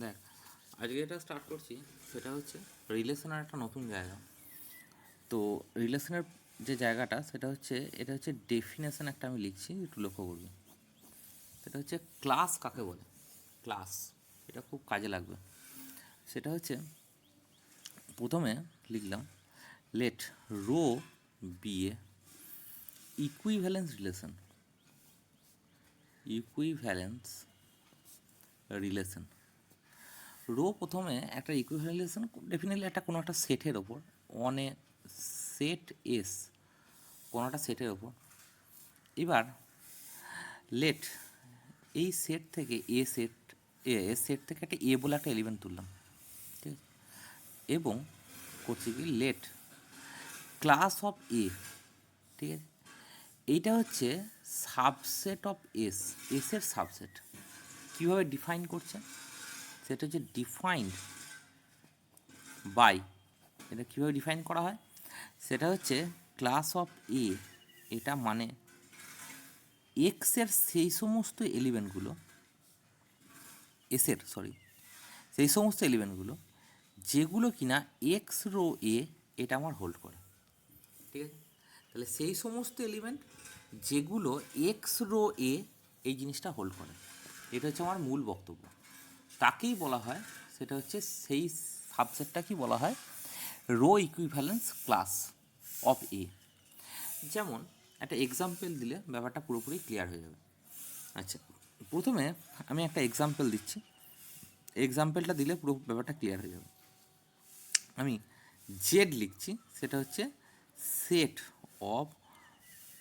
দেখ, আজকে যেটা স্টার্ট করছি সেটা হচ্ছে রিলেশনের একটা নতুন জায়গা। তো রিলেশনের যে জায়গাটা সেটা হচ্ছে, এটা হচ্ছে ডেফিনেশন একটা আমি লিখছি, একটু লক্ষ্য করবি। সেটা হচ্ছে ক্লাস কাকে বলে। ক্লাস, এটা খুব কাজে লাগবে। সেটা হচ্ছে প্রথমে লিখলাম, let rho be a equivalence relation. Equivalence relation, rho প্রথমে একটা ইকুইভ্যালেন্স রিলেশন, ডেফিনেটলি একটা কোনো একটা সেটের ওপর, অন এ সেট এস, কোনো একটা সেটের ওপর। এবার লেট এই সেট থেকে এস সেট থেকে একটা এ বলে একটা এলিমেন্ট তুললাম, ঠিক আছে। এবং করছি কি, লেট ক্লাস অফ এ, ঠিক আছে। এইটা হচ্ছে সাবসেট অফ এস, এসের সাবসেট। কীভাবে ডিফাইন করছে সেটা হচ্ছে ডিফাইন্ড বাই, এটা কীভাবে ডিফাইন করা হয় সেটা হচ্ছে ক্লাস অফ এ, এটা মানে এক্সের সেই সমস্ত এলিমেন্টগুলো, এসের সেই সমস্ত এলিমেন্টগুলো যেগুলো কিনা এক্স রো এ এটা আমার হোল্ড করে, ঠিক আছে। তাহলে সেই সমস্ত এলিমেন্ট যেগুলো এক্স রো এ এই জিনিসটা হোল্ড করে, এটা হচ্ছে আমার মূল বক্তব্য। তাকেই বলা হয়, সেটা হচ্ছে সেই সাবসেটটা কি বলা হয়, রো ইকুইভ্যালেন্স ক্লাস অফ এ। যেমন একটা এক্সাম্পল দিলে ব্যাপারটা পুরোপুরি ক্লিয়ার হয়ে যাবে। আচ্ছা, প্রথমে আমি একটা এক্সাম্পল দিচ্ছি, এক্সাম্পলটা দিলে পুরো ব্যাপারটা ক্লিয়ার হয়ে যাবে। আমি জেড লিখছি, সেটা হচ্ছে সেট অফ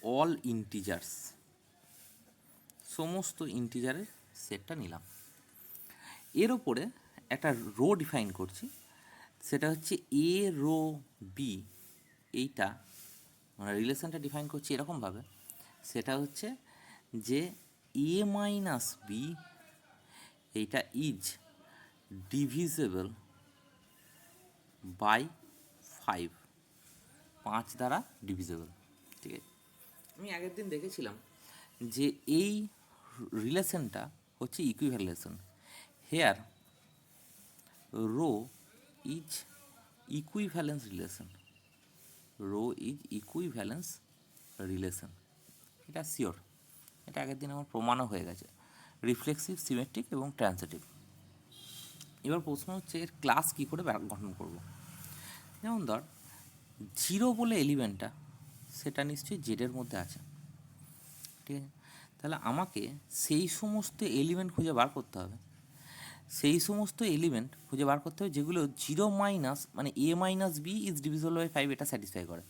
অল ইন্টিজার্স, সমস্ত ইন্টিজারের সেটটা নিলাম। এর ওপরে একটা রো ডিফাইন করছি, সেটা হচ্ছে এ রো বি। এইটা মানে রিলেশনটা ডিফাইন করছি এরকমভাবে, সেটা হচ্ছে যে এ মাইনাস বি এইটা ইজ ডিভিজেবল বাই 5, 5 দ্বারা ডিভিজেবল, ঠিক আছে। আমি আগের দিন দেখেছিলাম যে এই রিলেশনটা হচ্ছে equivalence. Here rho is equivalence relation, rho is equivalence relation, এটা শিওর, এটা আগের দিন আমার প্রমাণও হয়ে গেছে, রিফ্লেক্সিভ, সিমেট্রিক এবং ট্রান্সিটিভ। এবার প্রশ্ন হচ্ছে এর ক্লাস কী করে গঠন করব। যেমন ধর, জিরো বলে এলিমেন্টটা সেটা নিশ্চয়ই জেডের মধ্যে আছে, ঠিক আছে। তাহলে আমাকে সেই সমস্ত এলিমেন্ট খুঁজে বার করতে হবে, সেই সমস্ত এলিমেন্ট খুঁজে বার করতে হবে যেগুলো জিরো মাইনাস মানে a minus b is divisible by 5 এটা স্যাটিসফাই করে।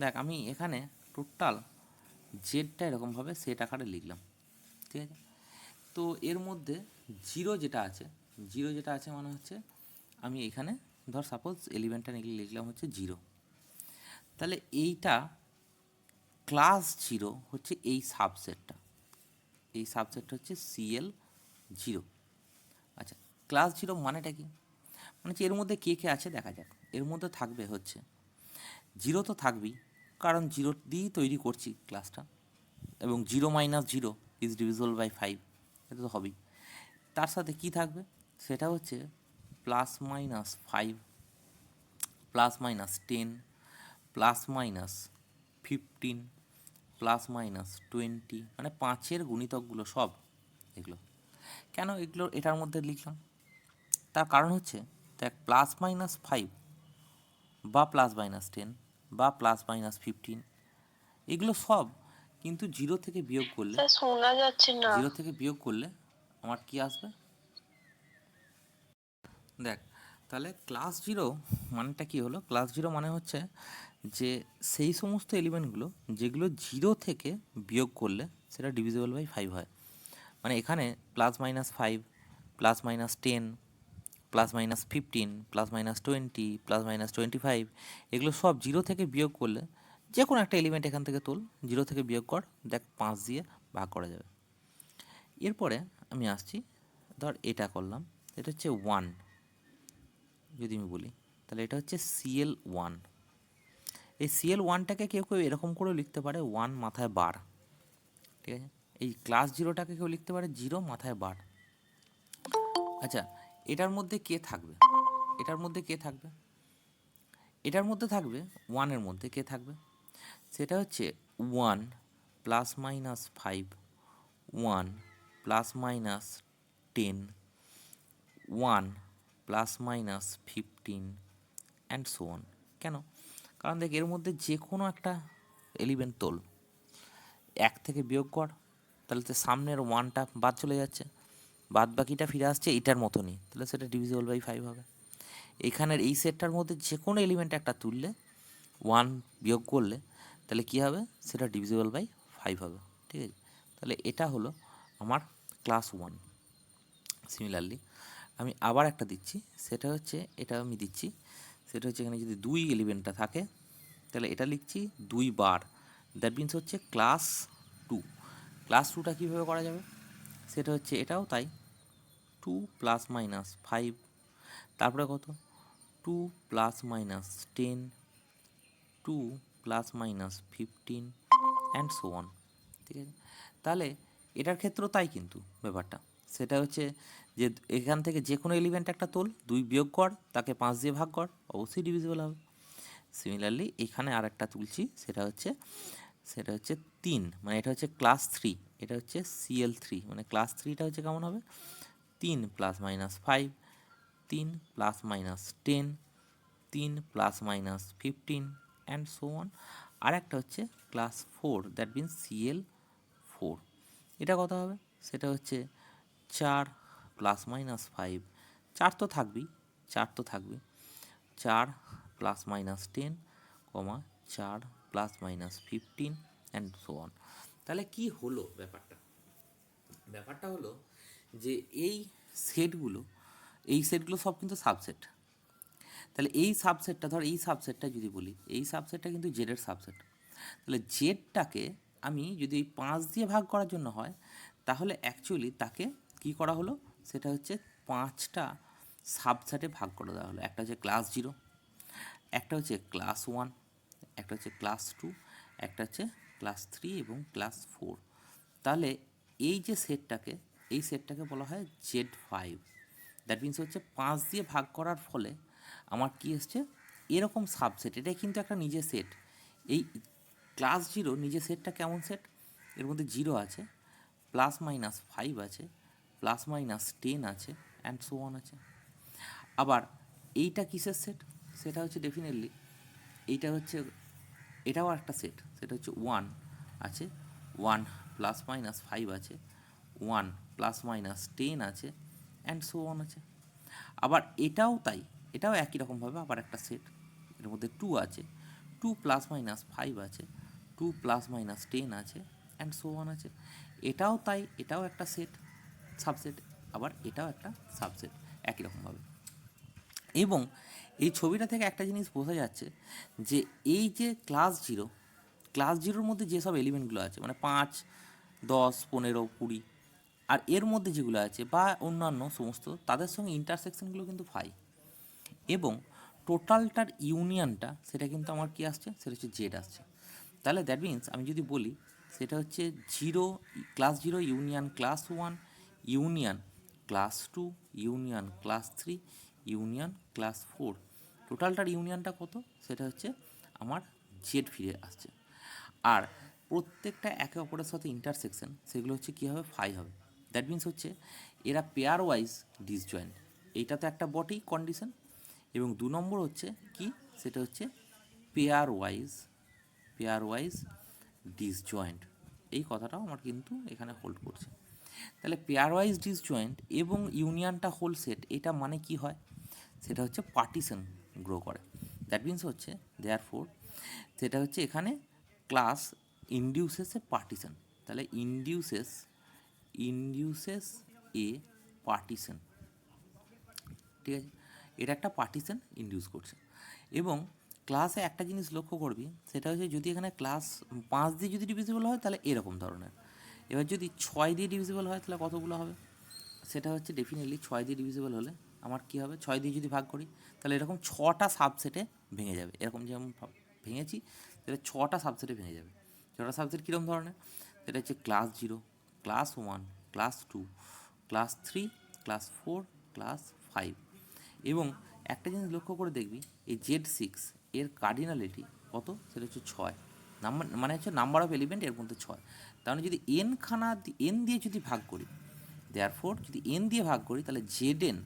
দেখ, আমি এখানে টোটাল জেডটা এরকমভাবে সেট আকারে লিখলাম, ঠিক আছে। তো এর মধ্যে জিরো যেটা আছে, জিরো যেটা আছে মানে হচ্ছে আমি এখানে ধর সাপোজ এলিমেন্টটা লিখলাম হচ্ছে জিরো। তাহলে এইটা ক্লাস জিরো হচ্ছে এই সাবসেটটা, এই সাবসেটটা হচ্ছে সিএল জিরো। আচ্ছা, ক্লাস জিরো মানেটা কি, মানে হচ্ছে এর মধ্যে কে কে আছে দেখা যাক। এর মধ্যে থাকবে হচ্ছে জিরো, তো থাকবেই, কারণ জিরো দিয়েই তৈরি করছি ক্লাসটা, এবং zero minus zero is divisible by 5, এটা তো হবেই। তার সাথে কি থাকবে সেটা হচ্ছে plus minus 5, plus minus 10, plus minus 15, plus minus 20, মানে 5-এর গুণিতকগুলো সব এগুলো। কেন এগুলো এটার মধ্যে লিখলাম, তার কারণ হচ্ছে দেখ, প্লাস মাইনাস 5 বা প্লাস মাইনাস 10 বা প্লাস মাইনাস 15 এগুলো সব কিন্তু জিরো থেকে বিয়োগ করলে, শোনা যাচ্ছে না। জিরো থেকে বিয়োগ করলে আমার কি আসবে দেখ। তাহলে ক্লাস জিরো মানেটা কী হলো, ক্লাস জিরো মানে হচ্ছে যে সেই সমস্ত এলিমেন্টগুলো যেগুলো জিরো থেকে বিয়োগ করলে সেটা ডিভিজিবল বাই 5 হয়। মানে এখানে plus minus 5, plus minus 10, plus minus 15, plus minus 20, plus minus 25 এগুলো সব জিরো থেকে বিয়োগ করলে, যে কোনো একটা এলিমেন্ট এখান থেকে তোল, জিরো থেকে বিয়োগ কর, দেখ 5 দিয়ে ভাগ করা যাবে। এরপরে আমি আসছি, ধর এটা করলাম, এটা হচ্ছে 1 যদি আমি বলি, তাহলে এটা হচ্ছে সিএল 1। এই সিএল 1টাকে কেউ কেউ এরকম করেও লিখতে পারে 1 মাথায় বার, ঠিক আছে। এই ক্লাস জিরোটাকে কেউ লিখতে পারে 0 মাথায় বার। আচ্ছা, এটার মধ্যে কে থাকবে? এটার মধ্যে কে থাকবে? এটার মধ্যে থাকবে ওয়ানের মধ্যে কে থাকবে? সেটা হচ্ছে 1 plus minus 5, 1 plus minus 10, 1 plus minus 15 and so on. কেন? কারণ দেখ, এর মধ্যে যে কোনো একটা এলিমেন্ট তোল, 1 থেকে বিয়োগ কর, তাহলে তো সামনের 1টা বাদ চলে যাচ্ছে, বাদ বাকিটা ফিরে আসছে এইটার মতনই, তাহলে সেটা ডিভিজিবল বাই 5 হবে। এখানের এই সেটটার মধ্যে যে কোনো এলিমেন্ট একটা তুললে 1 বিয়োগ করলে তাহলে কী হবে? সেটা ডিভিজিবল বাই 5 হবে। ঠিক আছে, তাহলে এটা হলো আমার ক্লাস 1। সিমিলারলি আমি আবার একটা দিচ্ছি, সেটা হচ্ছে এটা আমি দিচ্ছি, সেটা হচ্ছে এখানে যদি 2 এলিমেন্টটা থাকে তাহলে এটা লিখছি 2 বার, দ্যাট মিনস হচ্ছে ক্লাস 2। ক্লাস 2টা কীভাবে করা যাবে? সেটা হচ্ছে এটাও তাই, 2 প্লাস মাইনাস 5, তারপরে কত 2 plus minus 10, 2 plus minus 15 and so on. ঠিক আছে, তাহলে এটার ক্ষেত্রেও তাই কিন্তু ব্যাপারটা, সেটা হচ্ছে যে এখান থেকে যে কোনো এলিমেন্ট একটা তোল, 2 বিয়োগ কর, তাকে 5 দিয়ে ভাগ কর, অবশ্যই ডিভিজিবল হবে। সিমিলারলি এখানে আর একটা তুলছি, সেটা হচ্ছে 3, মানে এটা হচ্ছে ক্লাস 3, এটা হচ্ছে CL3, মানে ক্লাস 3টা হচ্ছে কেমন হবে? 3 plus minus 5, 3 plus minus 10, 3 plus minus 15 and so on. আর একটা হচ্ছে ক্লাস 4, দ্যাট মিনস CL4। এটা কত হবে? সেটা হচ্ছে 4 প্লাস মাইনাস 5, 4 তো থাকবেই, 4 তো থাকবেই, 4 plus minus 10, 4 plus minus 15 and so on. তাহলে কি হলো ব্যাপারটা? ব্যাপারটা হলো যে এই সেটগুলো সব কিন্তু সাবসেট। তাহলে এই সাবসেটটা, ধর এই সাবসেটটা যদি বলি, এই সাবসেটটা কিন্তু জেডের সাবসেট। তাহলে জেডটাকে আমি যদি এই 5 দিয়ে ভাগ করার জন্য হয়, তাহলে অ্যাকচুয়ালি তাকে কি করা হলো? সেটা হচ্ছে 5টা সাবসেটে ভাগ করে দেওয়া হলো। একটা হচ্ছে ক্লাস 0, একটা হচ্ছে ক্লাস 1, একটা হচ্ছে ক্লাস 2, একটা হচ্ছে ক্লাস 3 এবং ক্লাস 4। তাহলে এই সেটটাকে বলা হয় Z5। দ্যাট মিনস হচ্ছে 5 দিয়ে ভাগ করার ফলে আমার কি এসছে? এরকম সাবসেট। এটা কিন্তু একটা নিজে সেট। এই ক্লাস 0 নিজে সেটটা কেমন সেট? এর মধ্যে 0 আছে, প্লাস মাইনাস 5 আছে, প্লাস মাইনাস 10 আছে অ্যান্ড সো অন আছে। আবার এইটা কিসের সেট? সেটা হচ্ছে ডেফিনেটলি এটাও একটা সেট, সেটা হচ্ছে 1 আছে, 1 প্লাস মাইনাস 5 আছে, 1 প্লাস মাইনাস 10 আছে অ্যান্ড সো অন আছে। আবার এটাও তাই, এটাও একই রকমভাবে আবার একটা সেট, এর মধ্যে 2 আছে, 2 প্লাস মাইনাস 5 আছে, 2 প্লাস মাইনাস 10 আছে অ্যান্ড সো অন আছে। এটাও তাই, এটাও একটা সেট, সাবসেট, আবার এটাও একটা সাবসেট, একই রকমভাবে। এবং এই ছবিটা থেকে একটা জিনিস বোঝা যাচ্ছে যে এই যে ক্লাস 0-র মধ্যে যেসব এলিমেন্টগুলো আছে, মানে 5, 10, 15, 20, আর এর মধ্যে যেগুলো আছে বা অন্যান্য সমস্ত, তাদের সঙ্গে ইন্টারসেকশনগুলো কিন্তু 5, এবং টোটালটার ইউনিয়নটা সেটা কিন্তু আমার কি আসছে? সেটা হচ্ছে জেড আসছে। তাহলে দ্যাট মিনস আমি যদি বলি সেটা হচ্ছে class 0 union class 1 union class 2 union class 3 union class 4, টোটালটার ইউনিয়নটা কত? সেটা হচ্ছে আমার জেড ফিরে আসছে। আর প্রত্যেকটা একে অপরের সাথে ইন্টারসেকশন, সেগুলো হচ্ছে কী হবে? 5 হবে। দ্যাট মিনস হচ্ছে এরা পেয়ার ওয়াইজ ডিসজয়েন্ট। এইটা তো একটা বটি কন্ডিশন। এবং 2 নম্বর হচ্ছে কি? সেটা হচ্ছে পেয়ার ওয়াইজ ডিসজয়েন্ট। এই কথাটাও আমার কিন্তু এখানে হোল্ড করছে। তাহলে পেয়ার ওয়াইজ ডিসজয়েন্ট এবং ইউনিয়নটা হোল সেট, এটা মানে কি হয়? সেটা হচ্ছে পার্টিশন গ্রো করে। দ্যাট মিনস হচ্ছে দেয়ারফোর সেটা হচ্ছে এখানে ক্লাস ইনডিউসেস এ পার্টিশন। তাহলে ইনডিউসেস এ পার্টিশন। ঠিক আছে, এটা একটা পার্টিশন ইনডিউস করছে। এবং ক্লাসে একটা জিনিস লক্ষ্য করবি, সেটা হচ্ছে যদি এখানে ক্লাস 5 দিয়ে যদি ডিভিজিবল হয় তাহলে এরকম ধরনের। এবার যদি 6 দিয়ে ডিভিজিবল হয় তাহলে কতগুলো হবে? সেটা হচ্ছে ডেফিনেটলি 6 দিয়ে ডিভিজিবল হলে আমার কী হবে? 6 দিয়ে যদি ভাগ করি তাহলে এরকম 6টা সাবসেটে ভেঙে যাবে। এরকম যেমন ভেঙেছি, সেটা 6টা সাবসেটে ভেঙে যাবে। 6টা সাবসেট কীরকম ধরনের? সেটা হচ্ছে class 0, class 1, class 2, class 3, class 4, class 5। এবং একটা জিনিস লক্ষ্য করে দেখবি, এই Z6 এর কার্ডিনালিটি কত, সেটা হচ্ছে 6 নাম্বার, মানে হচ্ছে নাম্বার অফ এলিমেন্ট এর মধ্যে 6। তাহলে যদি n দিয়ে যদি ভাগ করি, দেয়ারফোর যদি n দিয়ে ভাগ করি, তাহলে Zn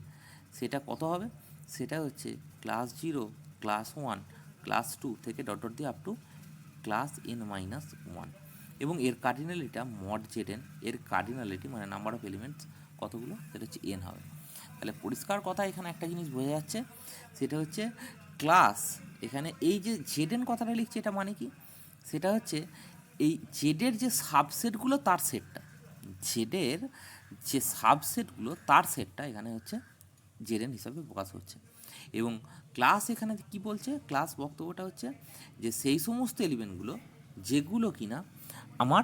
সেটা কত হবে, সেটা হচ্ছে ক্লাস 0, ক্লাস 1, ক্লাস 2 থেকে ডট ডট দিয়ে আপ টু ক্লাস n-1। এবং এর কার্ডিনালিটা মড Zn, এর কার্ডিনালিটি মানে নাম্বার অফ এলিমেন্টস কতগুলো, সেটা হচ্ছে n হবে। তাহলে পরিষ্কার কথা এখানে একটা জিনিস বোঝা যাচ্ছে, সেটা হচ্ছে ক্লাস, এখানে এই যে Zn কথাটা লিখছে এটা মানে কি, সেটা হচ্ছে এই জেডের যে সাবসেটগুলো তার সেটটা, জেডের যে সাবসেটগুলো তার সেটটা এখানে হচ্ছে জেডেন হিসাবে প্রকাশ হচ্ছে। এবং ক্লাস এখানে কি বলছে, ক্লাস বক্তব্যটা হচ্ছে যে সেই সমস্ত এলিমেন্টগুলো যেগুলো কিনা আমার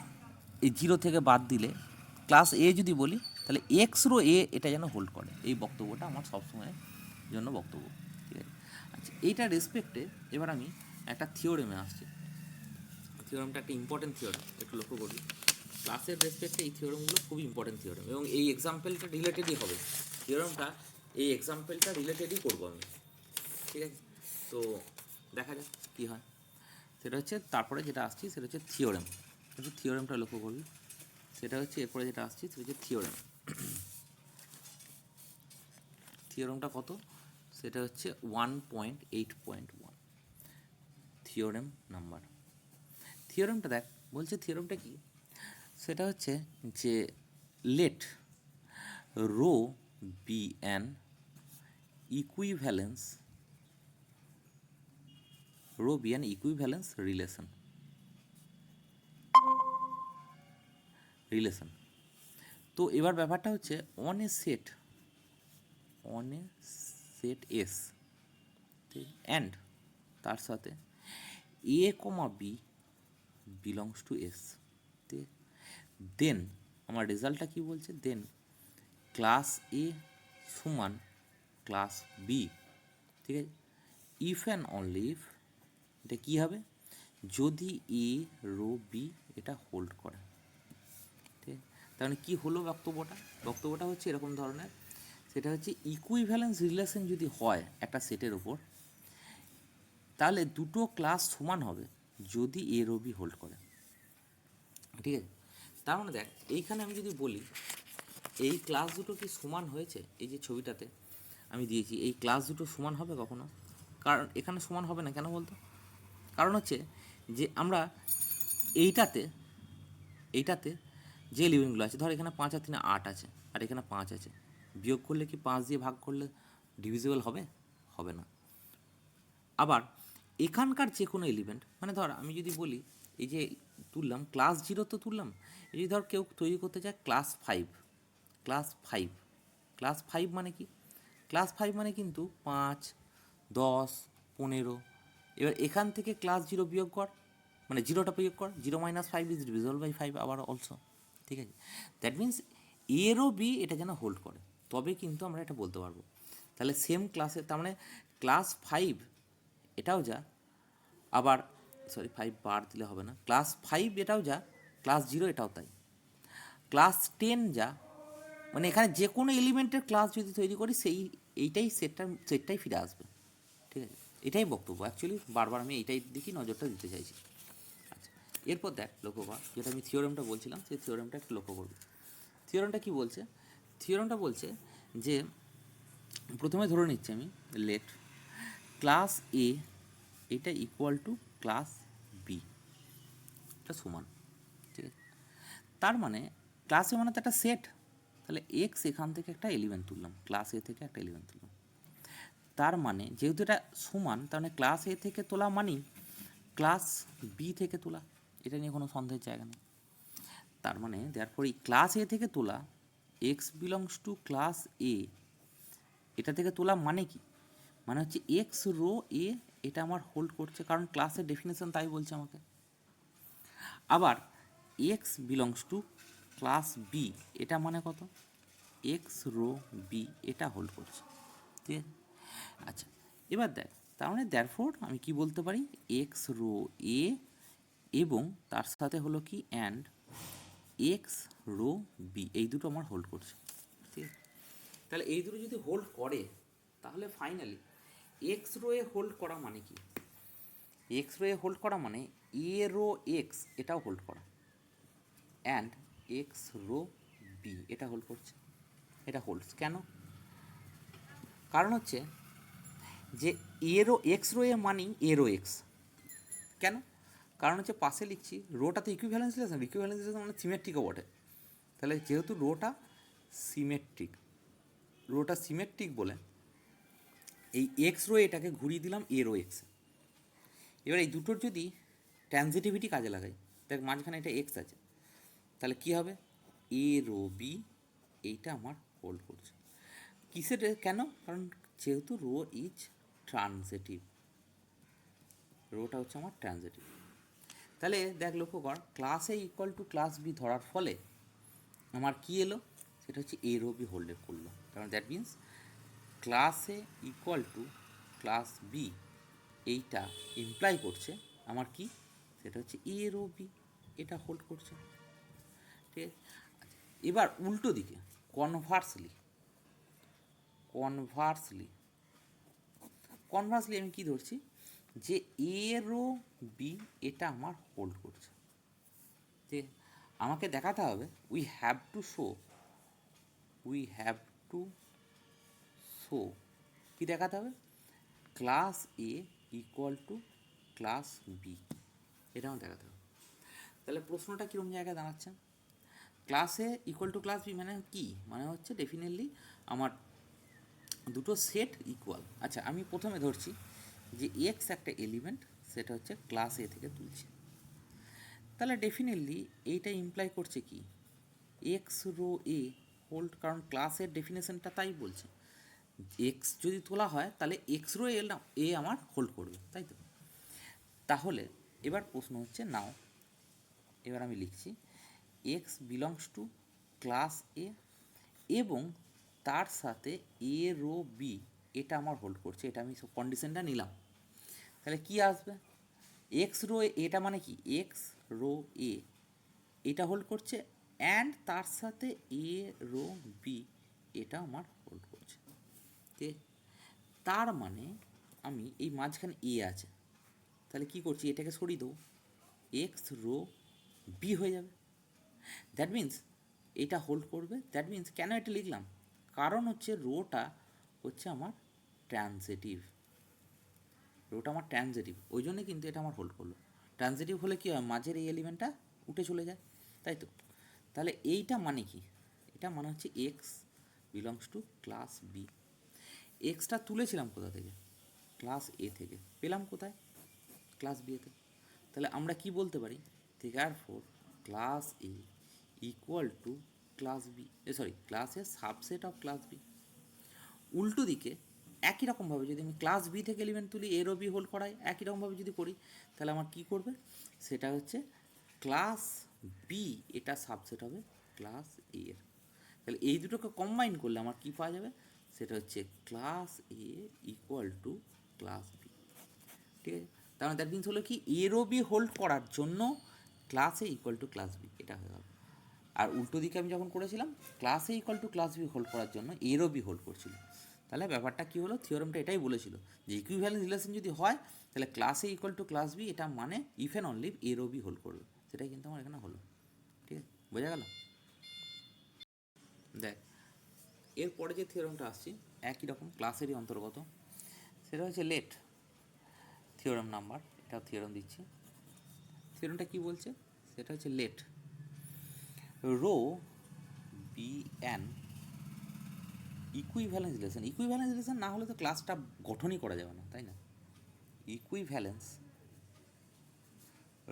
এই 0 থেকে বাদ দিলে, ক্লাস এ যদি বলি তাহলে এক্স রো এ এটা যেন হোল্ড করে, এই বক্তব্যটা আমার সবসময়ের জন্য বক্তব্য, ঠিক আছে। আচ্ছা, এইটা রেসপেক্টে এবার আমি একটা থিওরেমে আসছি। থিওরেমটা একটা ইম্পর্টেন্ট থিওরেম, একটু লক্ষ্য করবি। ক্লাসের রেসপেক্টে এই থিওরেমগুলো খুবই ইম্পর্টেন্ট থিওরেম, এবং এই এক্সাম্পলটা রিলেটেডই হবে থিওরেমটা, এই এক্সাম্পলটা রিলেটেডই করবো আমি, ঠিক আছে। তো দেখা যাক কী হয়। সেটা হচ্ছে তারপরে যেটা আসছি সেটা হচ্ছে থিওরেম, কিন্তু থিওরেমটা লক্ষ্য করবি, সেটা হচ্ছে এরপরে যেটা আসছি সেটা হচ্ছে থিওরেম। থিওরেমটা কত, সেটা হচ্ছে 1.8.1 থিওরেম নাম্বার। থিওরেমটা দেখ, বলছে থিওরেমটা কি, সেটা হচ্ছে যে let rho be an equivalence relation. তো এবার ব্যাপারটা হচ্ছে on a set S, and তার সাথে a comma b belongs to S, then আমার রেজাল্টটা কি বলছে, দেন ক্লাস এ সমান ক্লাস বি, ঠিক আছে। ইফ অ্যান্ড অনলি ইফ, এটা কী হবে, যদি এ রো বি এটা হোল্ড করে, ঠিক আছে। তাহলে কী হলো বক্তব্যটা হচ্ছে এরকম ধরনের, সেটা হচ্ছে ইকুইভ্যালেন্স রিলেশন যদি হয় একটা সেটের ওপর, তাহলে দুটো ক্লাস সমান হবে যদি এ রো বি হোল্ড করে, ঠিক আছে। তার মানে দেখ, এইখানে আমি যদি বলি এই ক্লাস দুটো কি সমান হয়েছে, এই যে ছবিটাতে আমি দিয়েছি, এই ক্লাস দুটো সমান হবে কখনো, কারণ এখানে সমান হবে না, কেন বলতো, কারণ হচ্ছে যে আমরা এইটাতে যে এলিমেন্টগুলো আছে, ধর এখানে 5 আর 3 8 আছে, আর এখানে 5 আছে, বিয়োগ করলে কি 5 দিয়ে ভাগ করলে ডিভিজিবল হবে, হবে না। আবার এখানকার যে কোনো এলিমেন্ট, মানে ধর আমি যদি বলি এই যে তুললাম ক্লাস 0, তো তুললাম, এই যদি ধর কেউ তৈরি করতে চায় ক্লাস 5, ক্লাস 5 মানে কি, ক্লাস 5 মানে কিন্তু 5, 10, 15, এবার এখান থেকে ক্লাস 0 বিয়োগ কর, মানে 0টা বিয়োগ কর, 0-5 ইজ ডিভিজিবল বাই 5 আবার অলসো, ঠিক আছে। দ্যাট মিনস এরও বি এটা যেন হোল্ড করে, তবে কিন্তু আমরা এটা বলতে পারবো। তাহলে সেম ক্লাসে, তার মানে ক্লাস 5 এটাও যা, আবার 5 বার দিলে হবে না, ক্লাস 5 এটাও যা, ক্লাস 0 এটাও তাই, ক্লাস 10 যা, মানে এখানে যে কোনো এলিমেন্টের ক্লাস যদি তৈরি করি এইটাই সেটটাই ফিরে আসবে, ঠিক আছে। এটাই বক্তব্য, অ্যাকচুয়ালি বারবার আমি এইটাই দিকেই নজরটা দিতে চাইছি। আচ্ছা, এরপর দেখ লক্ষ্য কর, যেটা আমি থিওরেমটা বলছিলাম সেই থিওরেমটা একটু লক্ষ্য করবি। থিওরেমটা কি বলছে, থিওরেমটা বলছে যে প্রথমে ধরে নিচ্ছি আমি লেট ক্লাস এ এটা ইকুয়াল টু ক্লাস বি, এটা সমান, ঠিক আছে। তার মানে ক্লাস এ মানে তো একটা সেট, তাহলে এক্স এখান থেকে একটা এলিমেন্ট তুললাম, ক্লাস এ থেকে একটা এলিমেন্ট তুললাম, তার মানে যেহেতু এটা সমান, তার মানে ক্লাস এ থেকে তোলা মানেই ক্লাস বি থেকে তোলা, এটা নিয়ে কোনো সন্দেহের জায়গা নেই। তার মানে দেয়ারপর এই ক্লাস এ থেকে তোলা এক্স বিলংস টু ক্লাস এ, এটা থেকে তোলা মানে কি, মানে হচ্ছে এক্স রো এ এটা আমার হোল্ড করছে, কারণ ক্লাসের ডেফিনেশন তাই বলছে আমাকে। আবার x belongs to class b, এটা মানে কত, এক্স রো বি এটা হোল্ড করছে, ঠিক আছে। আচ্ছা, এবার দেখ, তার মানে দেয়ারফোর আমি কি বলতে পারি, এক্স রো এ এবং তার সাথে হলো কি অ্যান্ড এক্স রো বি, এই দুটো আমার হোল্ড করছে, ঠিক আছে। তাহলে এই দুটো যদি হোল্ড করে তাহলে ফাইনালি এক্স রোয়ে হোল্ড করা মানে কি? এক্স রোয়ে হোল্ড করা মানে এ রো এক্স এটাও হোল্ড করা, অ্যান্ড এক্স রো বি এটা হোল্ড করছে, এটা হোল্ডস। কেন? কারণ হচ্ছে যে এরো এক্স রো এ মানি এরো এক্স। কেন? কারণ হচ্ছে পাশে লিখছি রোটা তো ইকুইভ্যালেন্স রিলেশন, ইকুইভ্যালেন্স রিলেশন মানে সিমেট্রিকও বটে। তাহলে যেহেতু রোটা সিমেট্রিক বলে এই এক্স রো এটাকে ঘুরিয়ে দিলাম এ রো এক্স। এবার এই দুটোর যদি ট্রানজিটিভিটি কাজে লাগাই, দেখ মাঝখানে এটা এক্স আছে, তাহলে কী হবে? এ রো বি এইটা আমার হোল্ড করছে। কিসের? কেন? কারণ যেহেতু রো ইজ ট্রানজিটিভ, রোটা হচ্ছে আমার ট্রানজিটিভ। তাহলে দেখ লক্ষ্য কর, class a equal to class b ধরার ফলে আমার কি এলো? সেটা হচ্ছে এ রো বি হোল্ডে করলো। কারণ that means class a equal to class b এইটা ইমপ্লাই করছে আমার কি? সেটা হচ্ছে এ রো বি এটা হোল্ড করছে। ঠিক আছে, এবার উল্টো দিকে কনভার্সলি আমি কি ধরছি? যে এ রো বি এটা আমার হোল্ড করছে। যে আমাকে দেখাতে হবে উই হ্যাভ টু শো কি দেখাতে হবে? Class a equal to class b, এটা আমার দেখাতে হবে। তাহলে প্রশ্নটা কীরকম জায়গায় দাঁড়াচ্ছে? Class a equal to class b মানে কি? মানে হচ্ছে ডেফিনেটলি আমার দুটো সেট ইকুয়াল। আচ্ছা, আমি প্রথমে ধরছি যে এক্স একটা এলিমেন্ট, সেটা হচ্ছে ক্লাস এ থেকে তুলছি। তাহলে ডেফিনেটলি এইটা ইমপ্লাই করছে কি? এক্স রো এ হোল্ড, কারণ ক্লাসের ডেফিনেশনটা তাই বলছে। এক্স যদি তোলা হয় তাহলে এক্স রো এ আমার হোল্ড করবে, তাই তো? তাহলে এবার প্রশ্ন হচ্ছে নাও, এবার আমি লিখছি এক্স বিলংস টু ক্লাস এ এবং তার সাথে এ রো বি এটা আমার হোল্ড করছে, এটা আমি কন্ডিশনটা নিলাম। তাহলে কি আসবে? এক্স রো এটা মানে কি? এক্স রো এ এটা হোল্ড করছে, অ্যান্ড তার সাথে এ রো বি এটা আমার হোল্ড করছে। ঠিক, তার মানে আমি এই মাঝখানে এ আছে, তাহলে কি করছি? এটাকে সরিয়ে দেবো, এক্স রো বি হয়ে যাবে। দ্যাট মিন্স এটা হোল্ড করবে। দ্যাট মিন্স কেন এটা লিখলাম? কারণ হচ্ছে রোটা হচ্ছে আমার ট্রানজিটিভ, ওই জন্যে কিন্তু এটা আমার হোল্ড করলো। ট্রানজিটিভ হলে কী হয়? মাঝের এই এলিমেন্টটা উঠে চলে যায়, তাই তো? তাহলে এইটা মানে কি? এটা মানে হচ্ছে x belongs to class b. এক্সটা তুলেছিলাম কোথা থেকে? ক্লাস এ থেকে। পেলাম কোথায়? ক্লাস বি এতে। তাহলে আমরা কি বলতে পারি? Therefore class a equal to class b, class a subset of class b. উল্টো দিকে একই রকমভাবে যদি আমি ক্লাস বি থেকে এলিমেন্ট তুলি এ রো বি হোল্ড করাই, একই রকমভাবে যদি করি, তাহলে আমার কী করবে? সেটা হচ্ছে ক্লাস বি এটা সাবসেট হবে ক্লাস এ এর। তাহলে এই দুটোকে কম্বাইন করলে আমার কী পাওয়া যাবে? সেটা হচ্ছে class a equal to class b. ঠিক আছে, তাহলে দ্যাট মিনস হলো কি? এ রো বি হোল্ড করার জন্য class a equal to class b এটা হয়ে গেল। আর উল্টো দিকে আমি যখন করেছিলাম class a equal to class b hold করার জন্য এ রো বি হোল্ড করছিল। তাহলে ব্যাপারটা কী হলো? থিওরামটা এটাই বলেছিল যে ইকুইভ্যালেন্স রিলেশন যদি হয় তাহলে class a equal to class b এটা মানে if and only a rho b hold করবে। সেটাই কিন্তু আমার এখানে হলো। ঠিক আছে, বোঝা গেল? দেখ এরপরে যে থিওরামটা আসছি একই রকম ক্লাসেরই অন্তর্গত, সেটা হচ্ছে লেট থিওরাম নাম্বার। এটাও থিওরাম দিচ্ছি। থিওরামটা কী বলছে? সেটা হচ্ছে let rho be an equivalence relation না হলে তো ক্লাসটা গঠনই করা যাবে না, তাই না? ইকুইভ্যালেন্স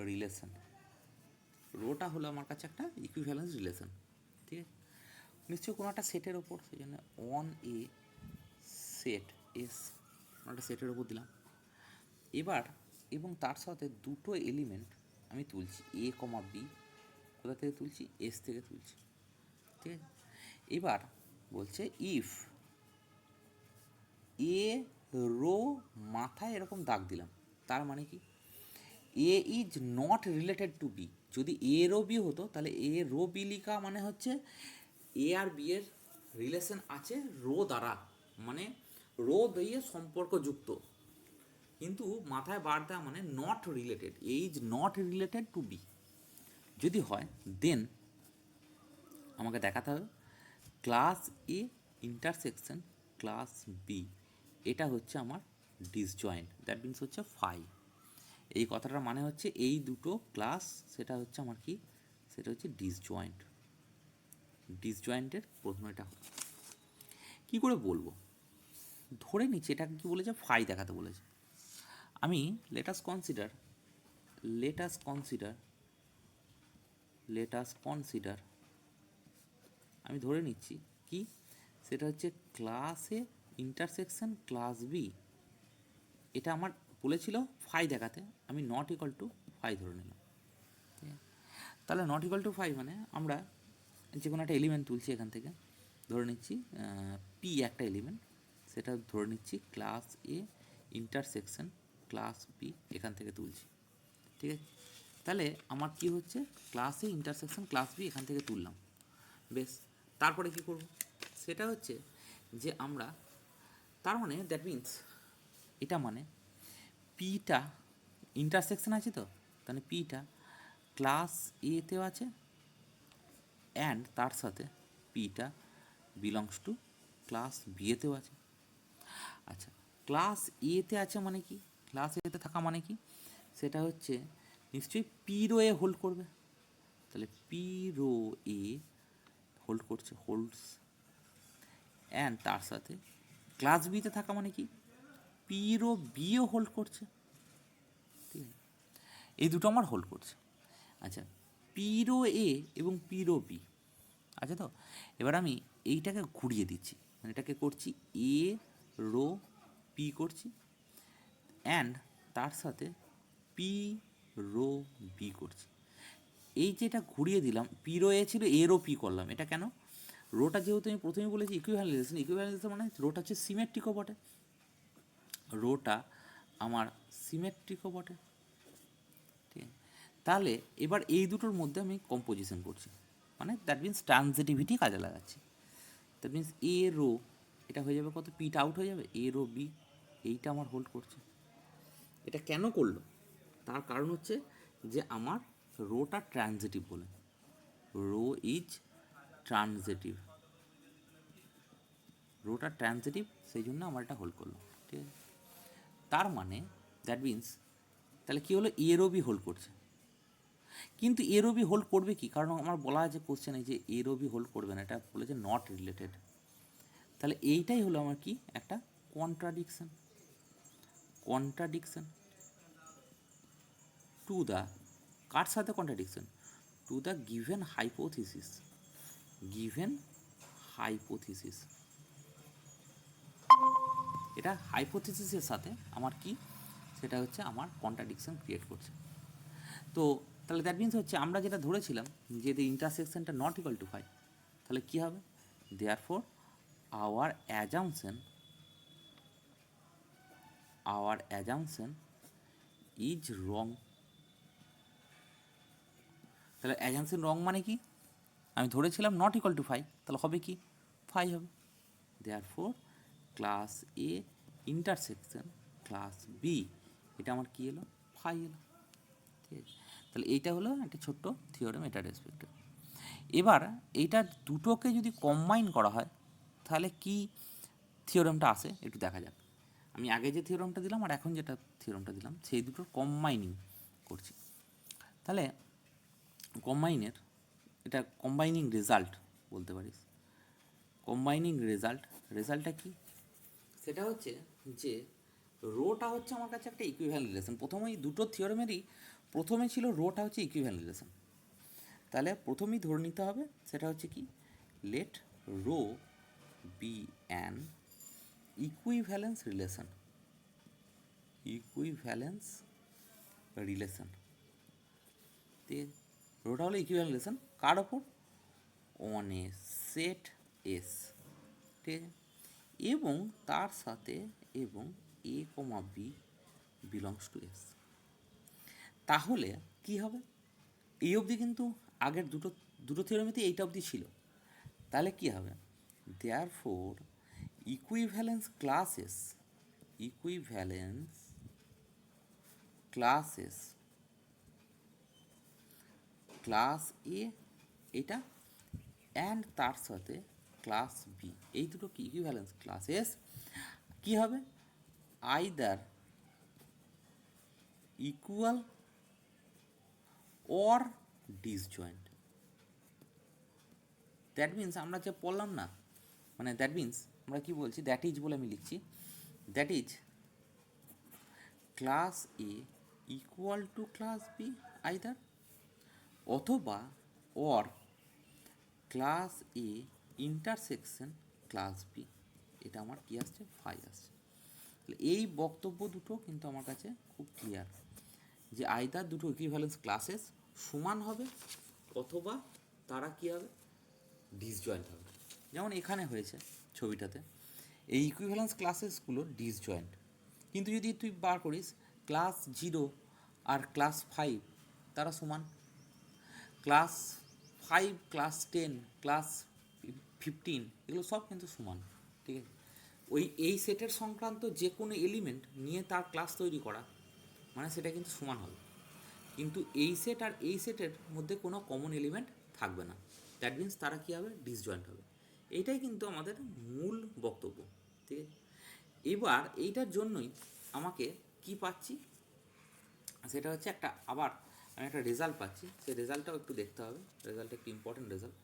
রিলেশন, রোটা হলো আমার কাছে একটা ইকুইভ্যালেন্স রিলেশন। ঠিক আছে, নিশ্চয়ই কোনো একটা সেটের ওপর, সেই জন্য অন এ সেট এস একটা সেটের ওপর দিলাম। এবার এবং তার সাথে দুটো এলিমেন্ট আমি তুলছি, এ কমা বি। কোথা থেকে তুলছি? এস থেকে তুলছি। ঠিক আছে, এবার বলছে ইফ এ রো মাথায় এরকম দাগ দিলাম, তার মানে কি? A is not related to b. যদি এ রো বি হতো তাহলে এ রো বি লিখা মানে হচ্ছে এ আর বি এর রিলেশন আছে রো দ্বারা, মানে রো দিয়ে সম্পর্কযুক্ত, কিন্তু মাথায় বার দেওয়া মানে not related, a is not related to b যদি হয়, দেন আমাকে দেখাতে হবে class a intersection class b, এটা হচ্ছে আমার ডিসজয়েন্ট, দ্যাট মিনস হচ্ছে ফাই। এই কথাটার মানে হচ্ছে এই দুটো ক্লাস, সেটা হচ্ছে আমার কি, সেটা হচ্ছে ডিসজয়েন্ট। ডিসজয়েন্টের প্রশ্ন এটা কী করে বলবো, ধরে নিচ্ছি এটাকে কী বলেছে, ফাই দেখাতে বলেছে। আমি লেটাস কনসিডার আমি ধরে নিচ্ছি কি, সেটা হচ্ছে class a intersection class b, এটা আমার বলেছিল ফাই দেখাতে, আমি নট ইকাল টু ফাই ধরে নিলাম। তাহলে নট ইকাল টু ফাই মানে আমরা যে কোনো একটা এলিমেন্ট তুলছি এখান থেকে, ধরে নিচ্ছি পি একটা এলিমেন্ট, সেটা ধরে নিচ্ছি class a intersection class b, এখান থেকে তুলছি, ঠিক আছে। তাহলে আমার কি হচ্ছে, class a intersection class b এখান থেকে তুললাম, বেশ। তারপরে কি করব, সেটা হচ্ছে যে আমরা, তার মানে দ্যাট মিন্স এটা মানে পিটা ইন্টারসেকশন আছে, তো তাহলে পিটা ক্লাস এতেও আছে অ্যান্ড তার সাথে পিটা বিলংস টু ক্লাস বিয়েতেও আছে। আচ্ছা, ক্লাস এতে আছে মানে কি, ক্লাস এতে থাকা মানে কি, সেটা হচ্ছে নিশ্চয়ই পি রো এ হোল্ড করবে, তাহলে পি রো এ হোল্ড করছে, হোল্ডস, অ্যান্ড তার সাথে ক্লাস বিতে থাকা মানে কি, পি রো বিও হোল্ড করছে, ঠিক আছে, এই দুটো আমার হোল্ড করছে। আচ্ছা, পি রো এ এবং পি রো বি আছে তো, এবার আমি এইটাকে ঘুরিয়ে দিচ্ছি, মানে এটাকে করছি এ রো পি করছি, অ্যান্ড তার সাথে পি রো বি করছি। এই যেটা ঘুরিয়ে দিলাম, পি রো এ ছিল এ রো পি করলাম, এটা কেন, রোটা যেহেতু আমি প্রথমে বলেছি ইকুইভ্যালেন্স মানে রোটা হচ্ছে সিমেট্রিকও বটে, রোটা আমার সিমেট্রিকও বটে, ঠিক আছে। তাহলে এবার এই দুটোর মধ্যে আমি কম্পোজিশন করছি, মানে দ্যাট মিনস ট্রানজিটিভিটি কাজে লাগাচ্ছি, দ্যাট মিনস এ রো, এটা হয়ে যাবে কত, পিটা আউট হয়ে যাবে, এ রো বি, এইটা আমার হোল্ড করছে। এটা কেন করলো, তার কারণ হচ্ছে যে আমার রোটা ট্রানজিটিভ বলে, রো ইজ ট্রানজিটিভ, রোটা ট্রানজিটিভ, সেই জন্য আমার এটা হোল্ড করলো, ঠিক আছে। তার মানে দ্যাট মিনস তাহলে কী হলো, এ রো বি হোল্ড করছে, কিন্তু এ রো বি হোল্ড করবে কি, কারণ আমার বলা আছে কোশ্চেনে যে এ রো বি হোল্ড করবে না, এটা বলেছে নট রিলেটেড, তাহলে এইটাই হলো আমার কি, একটা কন্ট্রাডিকশন টু দ্য, কার সাথে contradiction, to the given hypothesis, এটা হাইপোথিসিসের সাথে আমার কি, সেটা হচ্ছে আমার কন্ট্রাডিকশন ক্রিয়েট করছে। তো তাহলে দ্যাট মিনস হচ্ছে আমরা যেটা ধরেছিলাম যে ইন্টারসেকশনটা নট ইকুয়াল টু ফাই, তাহলে কী হবে, therefore our assumption is wrong. তাহলে অ্যাজাম্পশন রং মানে কি, আমি ধরেছিলাম নট ইকুয়াল টু ফাই, তাহলে হবে কি, ফাই হবে, therefore class a intersection class b, এটা আমার কী এলো, ফাই এলো, ঠিক আছে। তাহলে এইটা হলো একটা ছোট্ট থিওরেম এটা রেসপেক্টে। এবার এইটা দুটোকে যদি কম্বাইন করা হয় তাহলে কি থিওরেমটা আসে একটু দেখা যাক। আমি আগে যে থিওরেমটা দিলাম আর এখন যেটা থিওরেমটা দিলাম সেই দুটোর কম্বাইনিং করছি, তাহলে কম্বাইনের এটা কম্বাইনিং রেজাল্ট বলতে পারিস। কম্বাইনিং রেজাল্টটা কি, সেটা হচ্ছে যে রোটা হচ্ছে আমার কাছে একটা ইকুইভ্যালেন্ট রিলেশন, প্রথমেই দুটো থিওরেমেরই প্রথমে ছিল রোটা হচ্ছে ইকুইভ্যালেন্ট রিলেশন, তাহলে প্রথমেই ধরে নিতে হবে সেটা হচ্ছে কি, let rho be an equivalence relation, রোটা হলো ইকুইভ্যালেন্ট রিলেশন কার ওপর, অন এ সেট এস, ঠিক আছে, এবং তার সাথে এবং এ comma b belongs to S. তাহলে কি হবে, এই অবধি কিন্তু আগের দুটো থিওরেমেতে এইটা অবধি ছিল, তাহলে কি হবে, therefore equivalence classes ক্লাস এ এটা অ্যান্ড তার সাথে ক্লাস বি, এই দুটো কি ইকুইভ্যালেন্স ক্লাসেস কি হবে, either equal or disjoint. That means আমরা যে পড়লাম না, মানে দ্যাট মিন্স আমরা কি বলছি, দ্যাট ইজ বলে আমি লিখছি, that is class a equal to class b either, অথবা or class a intersection class b, এটা আমার কি আসছে, ফাই আসছে। এই বক্তব্য দুটো কিন্তু আমার কাছে খুব ক্লিয়ার যে আইদার দুটো ইকুইভ্যালেন্স ক্লাসেস সমান হবে অথবা তারা কি হবে, ডিসজয়েন্ট হবে। যেমন এখানে হয়েছে ছবিটাতে, এই ইকুইভ্যালেন্স ক্লাসেসগুলো ডিসজয়েন্ট, কিন্তু যদি তুই বার করিস ক্লাস 0 আর ক্লাস 5 তারা সমান, ক্লাস 5 ক্লাস 10 ক্লাস 15 এগুলো সব কিন্তু সমান, ঠিক আছে। এই সেটের সংক্রান্ত যে কোনো এলিমেন্ট নিয়ে তার ক্লাস তৈরি করা মানে সেটা কিন্তু সমান হবে, কিন্তু এই সেট আর এই সেটের মধ্যে কোনো কমন এলিমেন্ট থাকবে না, দ্যাট মিন্স তারা কী হবে, ডিসজয়েন্ট হবে। এইটাই কিন্তু আমাদের মূল বক্তব্য, ঠিক আছে। এবার এইটার জন্যই আমাকে কি পাচ্ছি, সেটা হচ্ছে আবার আমি একটা রেজাল্ট পাচ্ছি, সেই রেজাল্টটাও একটু দেখতে হবে, রেজাল্টটা একটু ইম্পর্টেন্ট রেজাল্ট।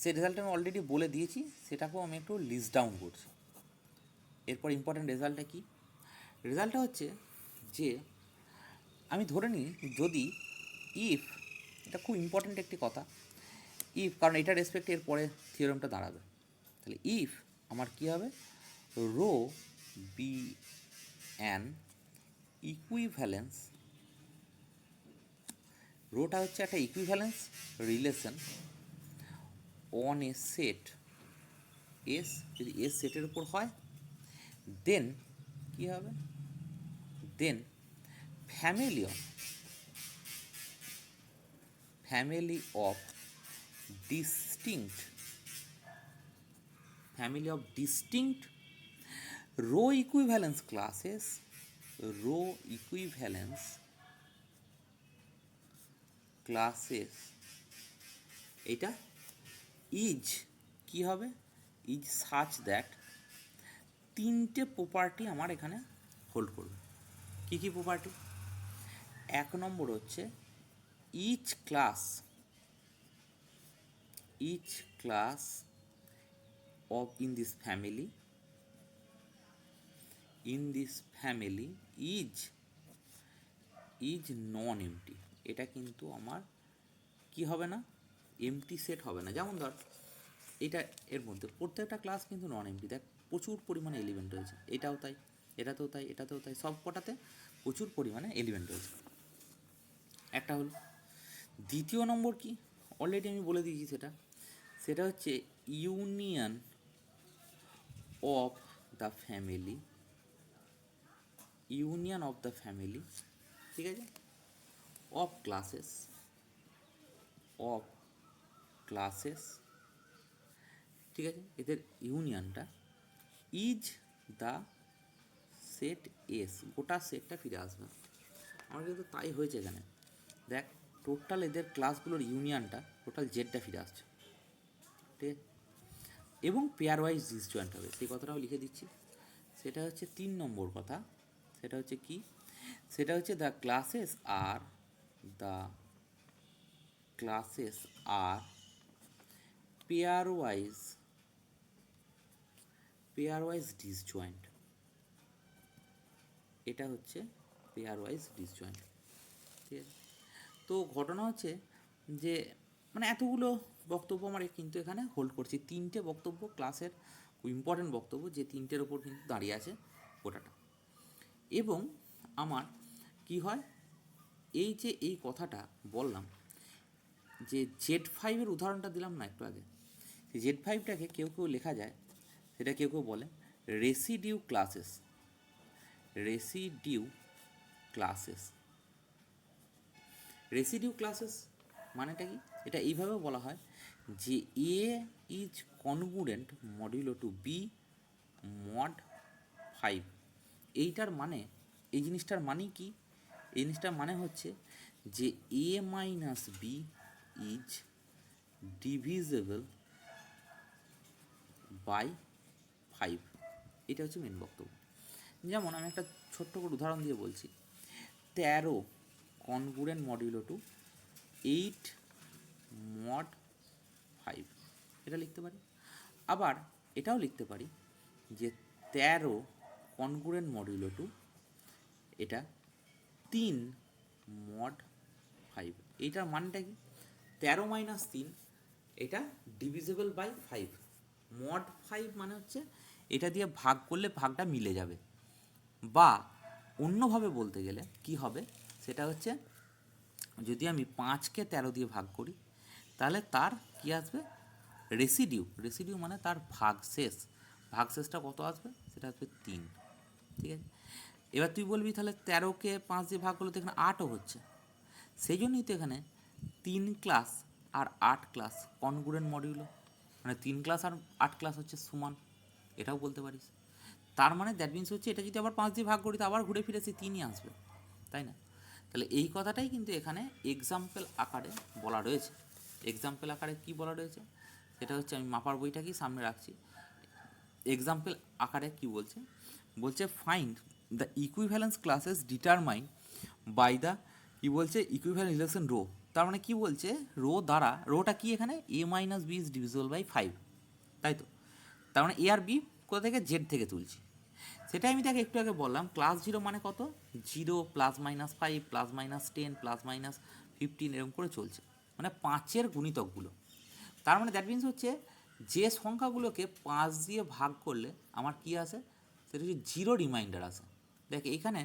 সেই রেজাল্টটা আমি অলরেডি বলে দিয়েছি, সেটাকেও আমি একটু লিস্ট ডাউন করছি। এরপর ইম্পর্টেন্ট রেজাল্টটা কি, রেজাল্টটা হচ্ছে যে আমি ধরে নিই যদি ইফ, এটা খুব ইম্পর্টেন্ট একটি কথা, ইফ, কারণ এটা রেসপেক্টে এর পরে থিওরেমটা দাঁড়াবে, তাহলে ইফ আমার কী হবে, রো বি অ্যান ইকুইভ্যালেন্স, রোটা হচ্ছে একটা equivalence relation on a set s, যদি এস সেটের উপর হয়, দেন কী হবে, then family of distinct row equivalence classes এটা ইজ কি হবে, ইজ সাচ দ্যাট তিনটে প্রপার্টি আমার এখানে হোল্ড করবে। কী কী প্রপার্টি, এক নম্বর হচ্ছে each class of in this family is non-empty, এটা কিন্তু আমার কি হবে না, এমটি সেট হবে না। যেমন ধর এটা, এর মধ্যে প্রত্যেকটা ক্লাস কিন্তু নন এমটি, দেখ প্রচুর পরিমাণে এলিমেন্ট রয়েছে, এটাও তাই, এটাতেও তাই, এটাতেও তাই, সব কটাতে প্রচুর পরিমাণে এলিমেন্ট রয়েছে, একটা হলো। দ্বিতীয় নম্বর কি, অলরেডি আমি বলে দিয়েছি, সেটা হচ্ছে ইউনিয়ন অফ দ্য ফ্যামিলি, ঠিক আছে, অফ ক্লাসেস, ঠিক আছে, এদের ইউনিয়নটা ইজ দ্য সেট এস, গোটা সেটটা ফিরে আসবে। আমার কিন্তু তাই হয়েছে এখানে, দেখ টোটাল এদের ক্লাসগুলোর ইউনিয়নটা টোটাল জেডটা ফিরে আসছে, ঠিক আছে, এবং পেয়ার ওয়াইজ ডিসজয়েন্ট হবে, সেই কথাটাও লিখে দিচ্ছি। সেটা হচ্ছে 3 নম্বর কথা, সেটা হচ্ছে কি, সেটা হচ্ছে the classes are pairwise disjoint, এটা হচ্ছে পেয়ার ওয়াইজ ডিসজয়েন্ট, ঠিক আছে। তো ঘটনা হচ্ছে যে মানে এতগুলো বক্তব্য আমার কিন্তু এখানে হোল্ড করছি, 3টে বক্তব্য ক্লাসের খুব ইম্পর্টেন্ট বক্তব্য, যে 3টের ওপর কিন্তু দাঁড়িয়ে আছে গোটাটা। এবং আমার কি হয়, এই যে এই কথাটা বললাম, যে Z5 উদাহরণটা দিলাম না একটু আগে, Z5টাকে কেউ লেখা যায়, সেটা কেউ বলে রেসিডিউ ক্লাসেস মানেটা কি, এটা এইভাবে বলা হয় যে a is congruent modulo to b mod 5। এইটার মানে, এই জিনিসটার মানে কি? এই জিনিসটার মানে হচ্ছে যে a minus b is divisible by 5। এটা হচ্ছে মেন বক্তব্য। যেমন আমি একটা ছোট্ট করে উদাহরণ দিয়ে বলছি, 13 কনগ্রুয়েন্ট মডিউলো টু 8 মড 5, এটা লিখতে পারি। আবার এটাও লিখতে পারি যে 13 কনগ্রুয়েন্ট মডিউলো টু এটা 3 মড 5। এইটার মানটা কি? 13 মাইনাস 3, এটা ডিভিজেবল বাই 5। মড 5 মানে হচ্ছে এটা দিয়ে ভাগ করলে ভাগটা মিলে যাবে, বা অন্যভাবে বলতে গেলে কি হবে সেটা হচ্ছে, যদি আমি 5কে 13 দিয়ে ভাগ করি তাহলে তার কি আসবে? রেসিডিউ। রেসিডিউ মানে তার ভাগশেষ। ভাগশেষটা কত আসবে? সেটা আসবে 3। ঠিক আছে, এবার তুই বলবি তাহলে 13কে 5 দিয়ে ভাগ করলে তো এখানে 8ও হচ্ছে। সেই জন্যই তো এখানে 3 ক্লাস আর 8 ক্লাস কনগ্রুয়েন্ট মডিউলো, মানে 3 ক্লাস আর 8 ক্লাস হচ্ছে সমান, এটাও বলতে পারিস। তার মানে দ্যাট মিনস হচ্ছে এটা যদি আবার 5 দিয়ে ভাগ করি তো আবার ঘুরে ফিরে সেই 3ই আসবে, তাই না? তাহলে এই কথাটাই কিন্তু এখানে এক্সাম্পল আকারে বলা রয়েছে। এক্সাম্পল আকারে কি বলা রয়েছে সেটা হচ্ছে, আমি মাপার বইটাকেই সামনে রাখছি। এক্সাম্পল আকারে কি বলছে? বলছে find the equivalence classes determine by the, কি বলছে, ইকুইভ্যালেন্স রিলেশন রো। তার মানে কি বলছে? রো দ্বারা, রোটা কি এখানে? A minus b is divisible by 5, তাই তো? তার মানে এ আর বি কোথা থেকে? জেড থেকে তুলছি। সেটাই আমি তাকে একটু আগে বললাম। ক্লাস 0 মানে কত? 0 plus minus 5 plus minus 10 plus minus 15 এরকম করে চলছে, মানে 5-এর গুণিতকগুলো। তার মানে দ্যাট মিনস হচ্ছে যে সংখ্যাগুলোকে 5 দিয়ে ভাগ করলে আমার কি আসে? সেটা হচ্ছে 0 রিমাইন্ডার আসে। দেখ এখানে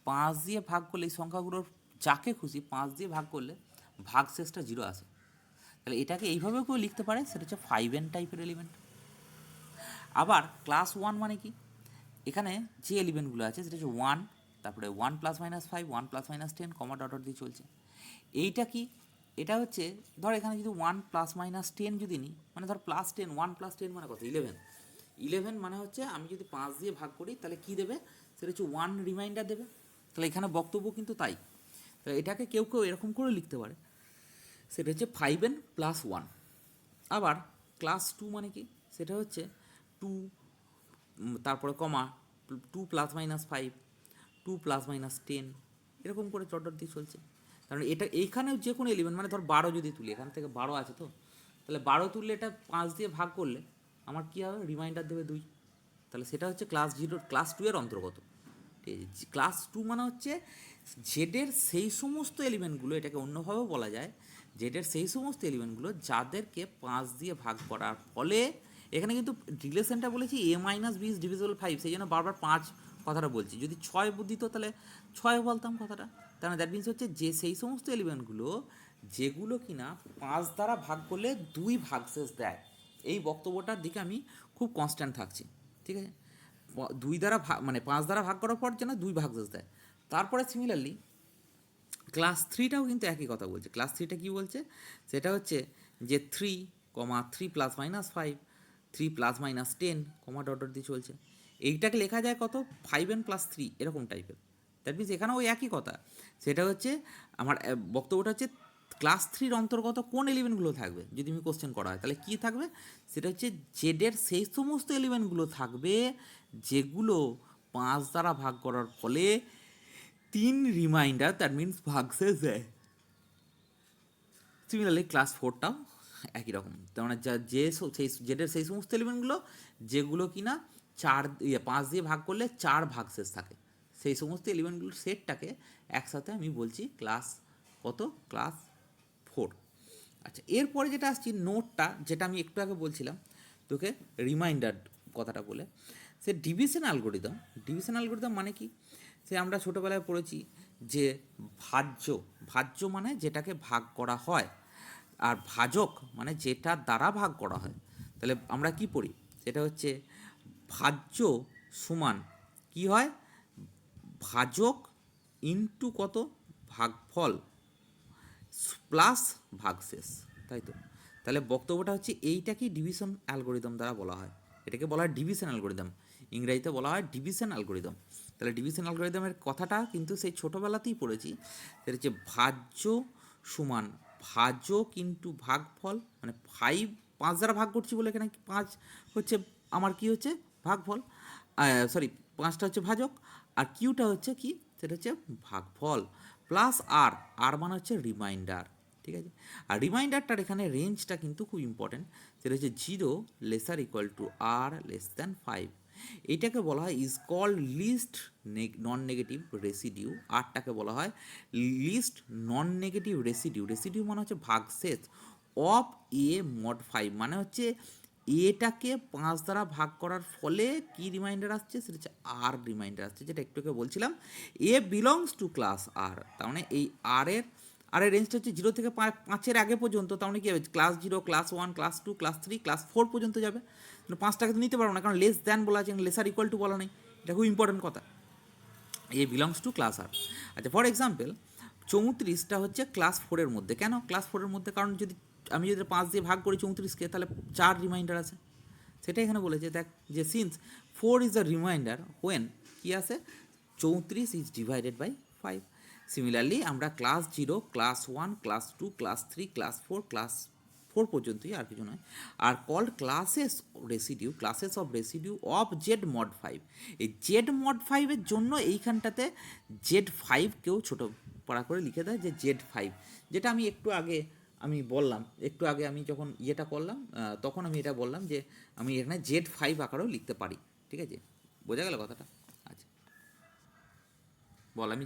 5 দিয়ে ভাগ করলে এই সংখ্যাগুলোর যাকে খুশি 5 দিয়ে ভাগ করলে ভাগশেষটা 0 আসে। তাহলে এটাকে এইভাবেও কেউ লিখতে পারে, সেটা হচ্ছে 5n টাইপের এলিমেন্ট। আবার ক্লাস 1 মানে কি? এখানে যে এলিমেন্টগুলো আছে সেটা হচ্ছে 1, তারপরে 1 প্লাস মাইনাস 5, 1 প্লাস মাইনাস 10, কমা ডট ডট দিয়ে চলছে। এইটা কি? এটা হচ্ছে, ধর এখানে যদি 1 প্লাস মাইনাস 10 যদি নিই, মানে ধর প্লাস 10, 1 প্লাস 10 মানে কত? 11। 11 মানে হচ্ছে আমি যদি 5 দিয়ে ভাগ করি তাহলে কি দেবে? সেটা হচ্ছে 1 রিমাইন্ডার দেবে। তাহলে এখানে বক্তব্য কিন্তু তাই। তাহলে এটাকে কেউ কেউ এরকম করে লিখতে পারে, সেটা হচ্ছে 5n প্লাস 1। আবার ক্লাস 2 মানে কি? সেটা হচ্ছে 2, তারপরে কমা 2 প্লাস মাইনাস 5, 2 প্লাস মাইনাস 10, এরকম করে ডট ডট দিয়ে চলছে। কারণ এটা এইখানেও যে কোনো এলিমেন্ট, মানে ধর 12 যদি তুলি, এখান থেকে 12 আছে তো, তাহলে 12 তুললে এটা 5 দিয়ে ভাগ করলে আমার কী হবে? রিমাইন্ডার দেবে 2। তাহলে সেটা হচ্ছে ক্লাস 0, ক্লাস 2 এর অন্তর্গত। ঠিক আছে, ক্লাস 2 মানে হচ্ছে জেডের সেই সমস্ত এলিমেন্টগুলো, এটাকে অন্যভাবেও বলা যায়, জেডের সেই সমস্ত এলিমেন্টগুলো যাদেরকে 5 দিয়ে ভাগ করার ফলে, এখানে কিন্তু রিলেশনটা বলেছি এ মাইনাস বি ইজ ডিভিজিবল 5, সেই জন্য বারবার 5 কথাটা বলছি। যদি 6 দিত তাহলে 6 বলতাম কথাটা। তার দ্যাট মিনস হচ্ছে যে সেই সমস্ত এলিমেন্টগুলো যেগুলো কিনা 5 দ্বারা ভাগ করলে 2 ভাগশেষ দেয়, এই বক্তব্যটার দিকে আমি খুব কনস্ট্যান্ট থাকছি। ঠিক আছে, 2 দ্বারা মানে 5 দ্বারা ভাগ করার পর যেন 2 ভাগশেষ দেয়। তারপরে সিমিলারলি ক্লাস 3টাও কিন্তু একই কথা বলছে। ক্লাস 3টা কী বলছে? সেটা হচ্ছে যে 3, 3 প্লাস মাইনাস 5, 3 প্লাস মাইনাস 10, কমা ডট ডট দিয়ে চলছে। এইটাকে লেখা যায় কত? 5n প্লাস 3, এরকম টাইপের। দ্যাট মিনস এখানেও ওই একই কথা। সেটা হচ্ছে আমার বক্তব্যটা হচ্ছে ক্লাস 3-র অন্তর্গত কোন এলিমেন্টগুলো থাকবে যদি আমি কোশ্চেন করা হয়, তাহলে কী থাকবে? সেটা হচ্ছে জেডের সেই সমস্ত এলিমেন্টগুলো থাকবে যেগুলো 5 দ্বারা ভাগ করার ফলে 3 রিমাইন্ডার, দ্যাট মিনস ভাগশেষ দেয়। সিমিলারলি ক্লাস 4টাও একই রকম। তার মানে সেই জেডের সেই সমস্ত এলিমেন্টগুলো যেগুলো কিনা 5 দিয়ে ভাগ করলে 4 ভাগশেষ থাকে, সেই সমস্ত এলিমেন্টগুলোর সেটটাকে একসাথে আমি বলছি ক্লাস কত? ক্লাস 4। আচ্ছা, এরপরে যেটা আসছি নোটটা, যেটা আমি একটু আগে বলছিলাম তোকে রিমাইন্ডার কথাটা বলে, সে ডিভিশন অ্যালগরিদম। ডিভিশন অ্যালগরিদম মানে কি? সে আমরা ছোটোবেলায় পড়েছি যে ভাজ্য, ভাজ্য মানে যেটাকে ভাগ করা হয়, আর ভাজক মানে যেটা দ্বারা ভাগ করা হয়। তাহলে আমরা কি পড়ি? সেটা হচ্ছে ভাজ্য সমান কি হয়? ভাজক ইন্টু কত? ভাগফল প্লাস ভাগশেষ, তাই তো? তাহলে বক্তব্যটা হচ্ছে এইটাকেই ডিভিশন অ্যালগোরিদম দ্বারা বলা হয়, এটাকে বলা হয় ডিভিশন অ্যালগোরিদম, ইংরেজিতে বলা হয় ডিভিশন অ্যালগোরিদম। তাহলে ডিভিশন অ্যালগোরিদমের কথাটা কিন্তু সেই ছোটোবেলাতেই পড়েছি, সেটা হচ্ছে ভাজ্য সমান ভাজক ইন্টু ভাগফল, মানে 5 দ্বারা ভাগ করছি বলে এখানে 5 হচ্ছে আমার কি হচ্ছে ভাগফল, সরি 5টা হচ্ছে ভাজক, আর কিউটা হচ্ছে কি, সেটা হচ্ছে ভাগফল, প্লাস আর, আর মানে হচ্ছে রিমাইন্ডার, ঠিক আছে। আর রিমাইন্ডারটার এখানে রেঞ্জটা কিন্তু খুব ইম্পর্টেন্ট, সেটা হচ্ছে 0 lesser equal to r less than 5। এইটাকে বলা হয় is called least non negative residue, আরটাকে বলা হয় least non negative residue, residue মানে হচ্ছে ভাগশেষ অফ এ মড 5, মানে হচ্ছে এটাকে 5 দ্বারা ভাগ করার ফলে কি রিমাইন্ডার আসছে, সেটা হচ্ছে আর রিমাইন্ডার আসছে, যেটা একটু আগে বলছিলাম এ বিলংস টু ক্লাস আর, তার মানে এই আর এর রেঞ্জটা হচ্ছে 0 থেকে 5-এর আগে পর্যন্ত, তার মানে কি হবে class 0, class 1, class 2, class 3, class 4 পর্যন্ত যাবে, 5টাকে তো নিতে পারবো না, কারণ লেস দ্যান বলা আছে, লেসার ইকুয়াল টু বলা নেই, এটা খুব ইম্পর্টেন্ট কথা, এ বিলংস টু ক্লাস আর। আচ্ছা ফর এক্সাম্পল 34টা হচ্ছে ক্লাস 4-এর মধ্যে, কেন ক্লাস 4-এর মধ্যে, কারণ আমি যদি 5 দিয়ে ভাগ করি 34কে, তাহলে 4 রিমাইন্ডার আছে, সেটাই এখানে বলেছে দেখ, যে since 4 is the remainder when কি আছে 34 ইজ ডিভাইডেড বাই 5। সিমিলারলি আমরা class 0, class 1, class 2, class 3, class 4, class 4 পর্যন্তই, আর কিছু নয়, are called classes of residue of Z mod 5। এই জেড মড 5-এর জন্য এইখানটাতে জেড 5কেও ছোটো পড়া করে লিখে দেয় যে জেড 5, যেটা আমি একটু আগে আমি বললাম, একটু আগে আমি যখন ইয়েটা করলাম তখন আমি এটা বললাম যে আমি এখানে জেড 5 আকারেও লিখতে পারি, ঠিক আছে, বোঝা গেল কথাটা। আচ্ছা বল, আমি